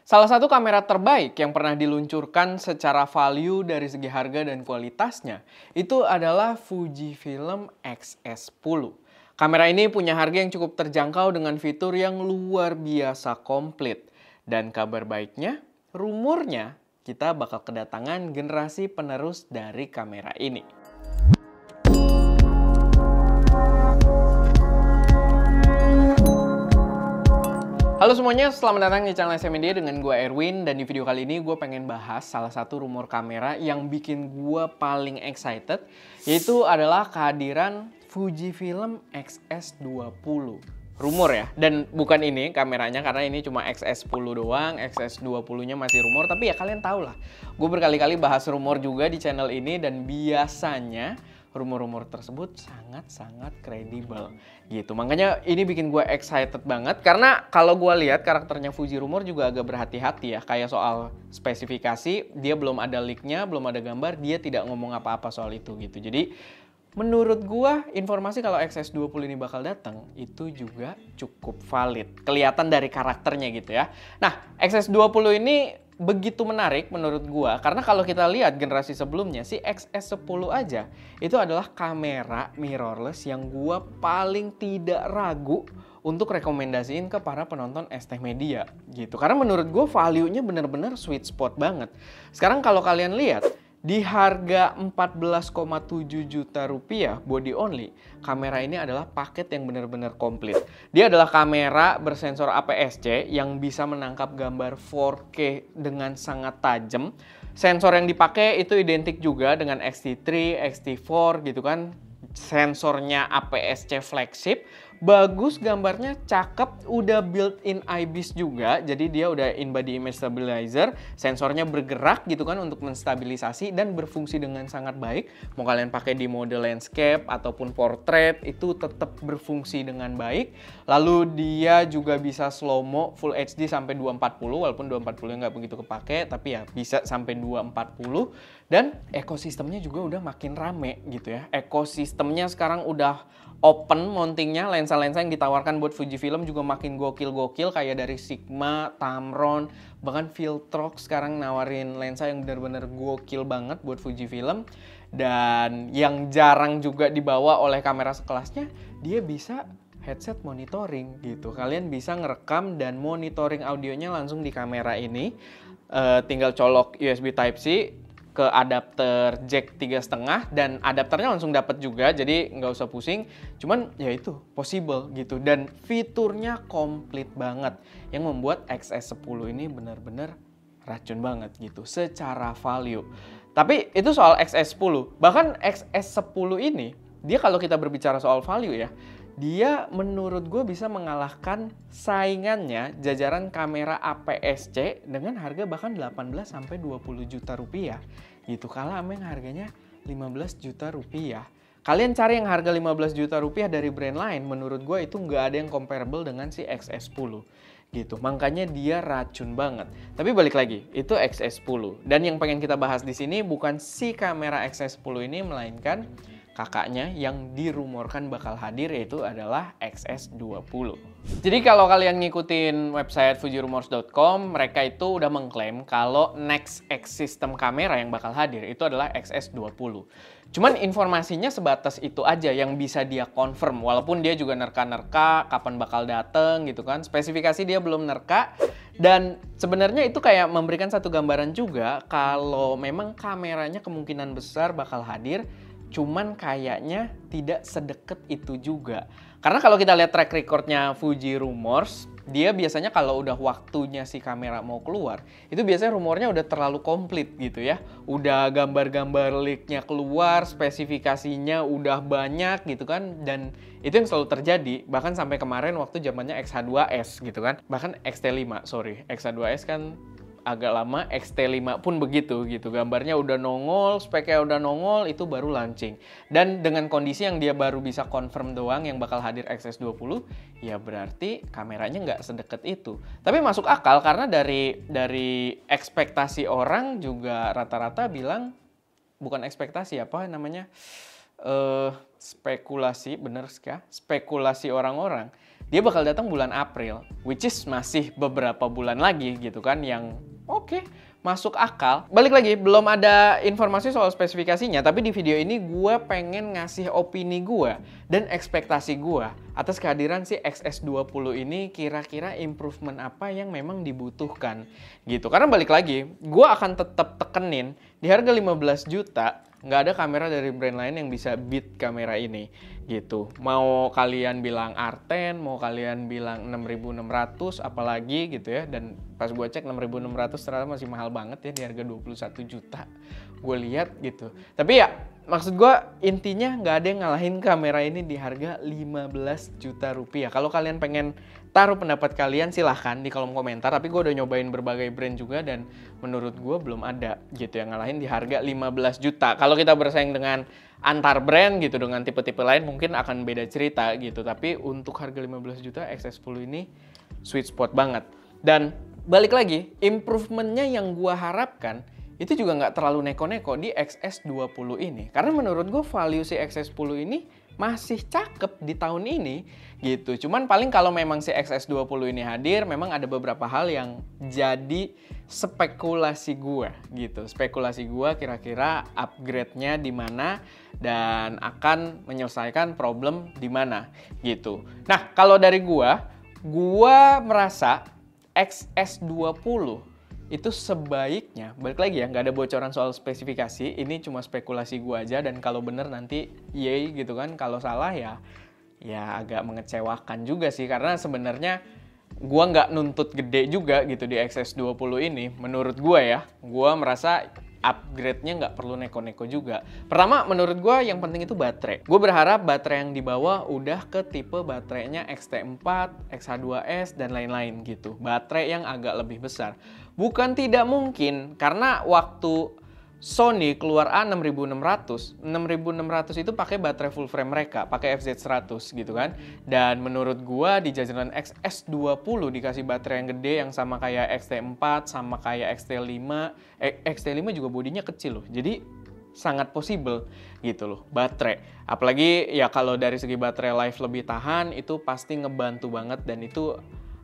Salah satu kamera terbaik yang pernah diluncurkan secara value dari segi harga dan kualitasnya itu adalah Fujifilm X-S10. Kamera ini punya harga yang cukup terjangkau dengan fitur yang luar biasa komplit. Dan kabar baiknya, rumornya kita bakal kedatangan generasi penerus dari kamera ini. Halo semuanya, selamat datang di channel SM Media dengan gue Erwin. Dan di video kali ini gue pengen bahas salah satu rumor kamera yang bikin gue paling excited, yaitu adalah kehadiran Fujifilm X-S20. Rumor ya, dan bukan ini kameranya karena ini cuma X-S10 doang, X-S20-nya masih rumor. Tapi ya kalian tau lah, gue berkali-kali bahas rumor juga di channel ini dan biasanya rumor-rumor tersebut sangat-sangat kredibel gitu. Makanya ini bikin gue excited banget karena kalau gue lihat karakternya Fuji Rumor juga agak berhati-hati ya. Kayak soal spesifikasi, dia belum ada leak-nya, belum ada gambar, dia tidak ngomong apa-apa soal itu gitu. Jadi menurut gue informasi kalau X-S20 ini bakal datang itu juga cukup valid. Kelihatan dari karakternya gitu ya. Nah, X-S20 ini begitu menarik menurut gua karena kalau kita lihat generasi sebelumnya si X-S10 aja itu adalah kamera mirrorless yang gua paling tidak ragu untuk rekomendasiin ke para penonton ST Media gitu. Karena menurut gua value-nya bener-bener sweet spot banget. Sekarang kalau kalian lihat di harga 14,7 juta rupiah body only, kamera ini adalah paket yang benar-benar komplit. Dia adalah kamera bersensor APS-C yang bisa menangkap gambar 4K dengan sangat tajam. Sensor yang dipakai itu identik juga dengan X-T3, X-T4 gitu kan. Sensornya APS-C flagship. Bagus gambarnya, cakep, udah built-in IBIS juga, jadi dia udah in-body image stabilizer, sensornya bergerak gitu kan untuk menstabilisasi dan berfungsi dengan sangat baik. Mau kalian pakai di mode landscape ataupun portrait, itu tetap berfungsi dengan baik. Lalu dia juga bisa slow-mo Full HD sampai 240, walaupun 240 nggak begitu kepake, tapi ya bisa sampai 240. Dan ekosistemnya juga udah makin rame gitu ya. Ekosistemnya sekarang udah open mountingnya, lensa-lensa yang ditawarkan buat Fujifilm juga makin gokil-gokil kayak dari Sigma, Tamron, bahkan Viltrox sekarang nawarin lensa yang benar-benar gokil banget buat Fujifilm. Dan yang jarang juga dibawa oleh kamera sekelasnya, dia bisa headset monitoring gitu. Kalian bisa ngerekam dan monitoring audionya langsung di kamera ini. Tinggal colok USB Type-C ke adapter jack 3,5 dan adapternya langsung dapat juga, jadi nggak usah pusing. Cuman ya itu possible gitu dan fiturnya komplit banget yang membuat X-S10 ini benar-benar racun banget gitu secara value. Tapi itu soal X-S10. Bahkan X-S10 ini dia kalau kita berbicara soal value ya, dia menurut gue bisa mengalahkan saingannya jajaran kamera APS-C dengan harga bahkan 18-20 juta rupiah gitu. Kalah sama yang harganya 15 juta rupiah. Kalian cari yang harga 15 juta rupiah dari brand lain, menurut gue itu nggak ada yang comparable dengan si X-S10 gitu. Makanya dia racun banget. Tapi balik lagi, itu X-S10. Dan yang pengen kita bahas di sini bukan si kamera X-S10 ini, melainkan kakaknya yang dirumorkan bakal hadir, yaitu adalah X-S20. Jadi kalau kalian ngikutin website fujirumors.com, mereka itu udah mengklaim kalau next X system kamera yang bakal hadir itu adalah X-S20. Cuman informasinya sebatas itu aja yang bisa dia confirm, walaupun dia juga nerka-nerka kapan bakal dateng gitu kan. Spesifikasi dia belum nerka. Dan sebenarnya itu kayak memberikan satu gambaran juga kalau memang kameranya kemungkinan besar bakal hadir. Cuman kayaknya tidak sedekat itu juga. Karena kalau kita lihat track recordnya Fuji Rumors, dia biasanya kalau udah waktunya si kamera mau keluar, itu biasanya rumornya udah terlalu komplit gitu ya. Udah gambar-gambar leak-nya keluar, spesifikasinya udah banyak gitu kan. Dan itu yang selalu terjadi, bahkan sampai kemarin waktu zamannya XH2S gitu kan. Bahkan XT5, XH2S kan agak lama, XT5 pun begitu gitu. Gambarnya udah nongol, speknya udah nongol, itu baru launching. Dan dengan kondisi yang dia baru bisa confirm doang yang bakal hadir X-S20, ya berarti kameranya nggak sedekat itu. Tapi masuk akal karena dari ekspektasi orang juga rata-rata bilang, bukan ekspektasi apa namanya, spekulasi, bener kah? Spekulasi orang-orang dia bakal datang bulan April, which is masih beberapa bulan lagi gitu kan, yang oke, masuk akal. Balik lagi, belum ada informasi soal spesifikasinya, tapi di video ini gue pengen ngasih opini gue dan ekspektasi gue atas kehadiran si XS20 ini, kira-kira improvement apa yang memang dibutuhkan gitu. Karena balik lagi, gue akan tetap tekenin di harga 15 juta, nggak ada kamera dari brand lain yang bisa beat kamera ini gitu. Mau kalian bilang R10, mau kalian bilang 6600 apalagi gitu ya. Dan pas gue cek 6600 ternyata masih mahal banget ya di harga 21 juta. Gue lihat gitu. Tapi ya maksud gue intinya nggak ada yang ngalahin kamera ini di harga 15 juta rupiah. Kalau kalian pengen taruh pendapat kalian silahkan di kolom komentar. Tapi gue udah nyobain berbagai brand juga dan menurut gue belum ada gitu yang ngalahin di harga 15 juta. Kalau kita bersaing dengan antar brand gitu, dengan tipe-tipe lain mungkin akan beda cerita gitu. Tapi untuk harga 15 juta XS10 ini sweet spot banget. Dan balik lagi, improvementnya yang gue harapkan itu juga nggak terlalu neko-neko di XS20 ini. Karena menurut gue value si XS10 ini masih cakep di tahun ini gitu. Cuman paling kalau memang si XS20 ini hadir, memang ada beberapa hal yang jadi spekulasi gue gitu. Spekulasi gue kira-kira upgrade-nya di mana dan akan menyelesaikan problem di mana gitu. Nah, kalau dari gue merasa XS20 itu sebaiknya, balik lagi ya, nggak ada bocoran soal spesifikasi, ini cuma spekulasi gue aja, dan kalau bener nanti yay gitu kan, kalau salah ya agak mengecewakan juga sih, karena sebenarnya gue nggak nuntut gede juga gitu di XS20 ini, menurut gue ya, gue merasa upgrade-nya nggak perlu neko-neko juga. Pertama, menurut gue yang penting itu baterai. Gue berharap baterai yang dibawa udah ke tipe baterainya XT4, XH2S, dan lain-lain gitu. Baterai yang agak lebih besar. Bukan tidak mungkin, karena waktu Sony keluar A6600, 6600 itu pakai baterai full frame mereka, pakai FZ100 gitu kan. Dan menurut gua di jajaran XS20 dikasih baterai yang gede yang sama kayak XT4, sama kayak XT5. XT5 juga bodinya kecil loh. Jadi sangat possible gitu loh baterai. Apalagi ya kalau dari segi baterai life lebih tahan itu pasti ngebantu banget, dan itu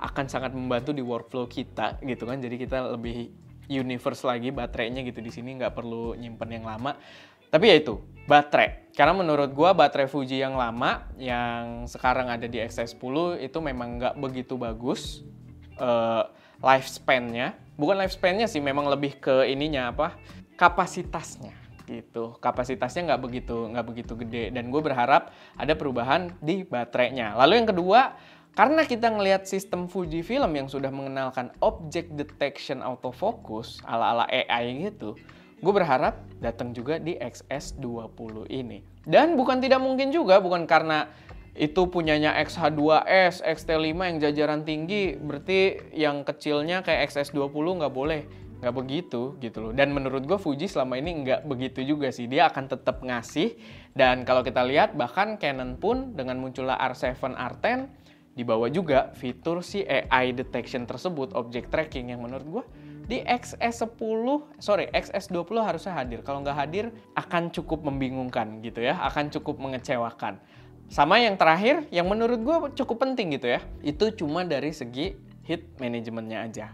akan sangat membantu di workflow kita gitu kan. Jadi kita lebih universe lagi baterainya gitu, di sini nggak perlu nyimpen yang lama. Tapi ya itu baterai, karena menurut gua baterai Fuji yang lama yang sekarang ada di XS10 itu memang nggak begitu bagus lifespan-nya. Bukan lifespan-nya sih, memang lebih ke ininya apa, kapasitasnya gitu. Kapasitasnya nggak begitu gede, dan gue berharap ada perubahan di baterainya. Lalu yang kedua, karena kita ngelihat sistem Fujifilm yang sudah mengenalkan object detection autofocus ala-ala AI gitu, gue berharap datang juga di XS20 ini. Dan bukan tidak mungkin juga, bukan karena itu punyanya XH2S, XT5 yang jajaran tinggi, berarti yang kecilnya kayak XS20 nggak boleh. Nggak begitu gitu loh. Dan menurut gue Fuji selama ini nggak begitu juga sih. Dia akan tetap ngasih. Dan kalau kita lihat bahkan Canon pun dengan munculnya R7, R10, dibawa juga fitur si AI detection tersebut, object tracking, yang menurut gue di XS20 harusnya hadir. Kalau nggak hadir akan cukup membingungkan gitu ya, akan cukup mengecewakan. Sama yang terakhir, yang menurut gue cukup penting gitu ya, itu cuma dari segi heat manajemennya aja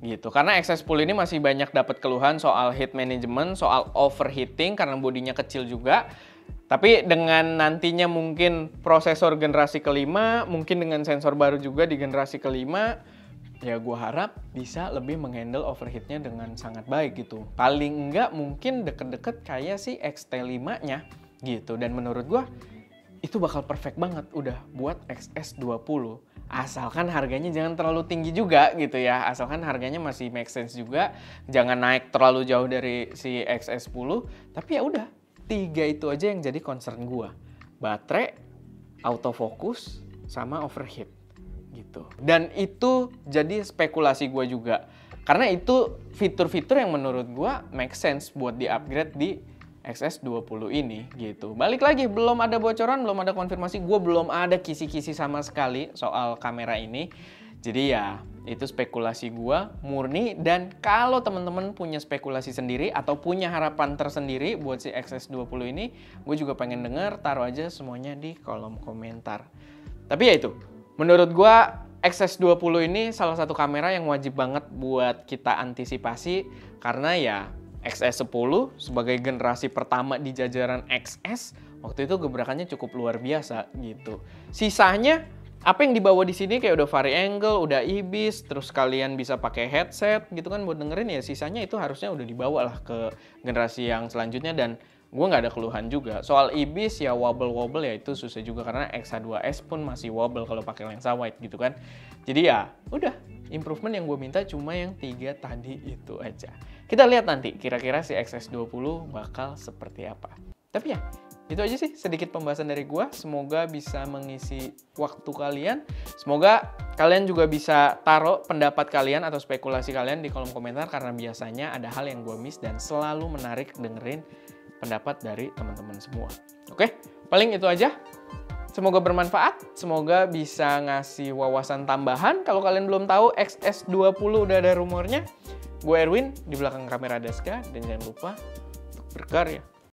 gitu. Karena XS10 ini masih banyak dapat keluhan soal heat management, soal overheating karena bodinya kecil juga. Tapi dengan nantinya mungkin prosesor generasi kelima, mungkin dengan sensor baru juga di generasi kelima, ya gue harap bisa lebih menghandle overheatnya dengan sangat baik gitu. Paling enggak mungkin deket-deket kayak si XT5-nya gitu. Dan menurut gue itu bakal perfect banget udah buat XS20. Asalkan harganya jangan terlalu tinggi juga gitu ya. Asalkan harganya masih make sense juga. Jangan naik terlalu jauh dari si XS10. Tapi ya udah, 3 itu aja yang jadi concern gue. Baterai, autofocus, sama overheat gitu. Dan itu jadi spekulasi gue juga. Karena itu fitur-fitur yang menurut gue make sense buat di-upgrade di XS20 ini gitu. Balik lagi, belum ada bocoran, belum ada konfirmasi. Gue belum ada kisi-kisi sama sekali soal kamera ini. Jadi ya itu spekulasi gue murni, dan kalau teman-teman punya spekulasi sendiri atau punya harapan tersendiri buat si XS20 ini, gue juga pengen denger, taruh aja semuanya di kolom komentar. Tapi ya itu, Menurut gua XS20 ini salah satu kamera yang wajib banget buat kita antisipasi karena ya XS10 sebagai generasi pertama di jajaran XS waktu itu gebrakannya cukup luar biasa gitu. Sisanya apa yang dibawa di sini kayak udah vari-angle, udah IBIS, terus kalian bisa pakai headset gitu kan buat dengerin ya sisanya itu harusnya udah dibawa lah ke generasi yang selanjutnya dan gue nggak ada keluhan juga. Soal IBIS ya wobble-wobble ya itu susah juga karena XH2S pun masih wobble kalau pakai lensa wide gitu kan. Jadi ya udah improvement yang gue minta cuma yang 3 tadi itu aja. Kita lihat nanti kira-kira si XS20 bakal seperti apa. Tapi ya itu aja sih sedikit pembahasan dari gua. Semoga bisa mengisi waktu kalian. Semoga kalian juga bisa taruh pendapat kalian atau spekulasi kalian di kolom komentar karena biasanya ada hal yang gua miss dan selalu menarik dengerin pendapat dari teman-teman semua. Oke, paling itu aja. Semoga bermanfaat, semoga bisa ngasih wawasan tambahan. Kalau kalian belum tahu XS20 udah ada rumornya. Gue Erwin, di belakang kamera Daska dan jangan lupa untuk berkarya.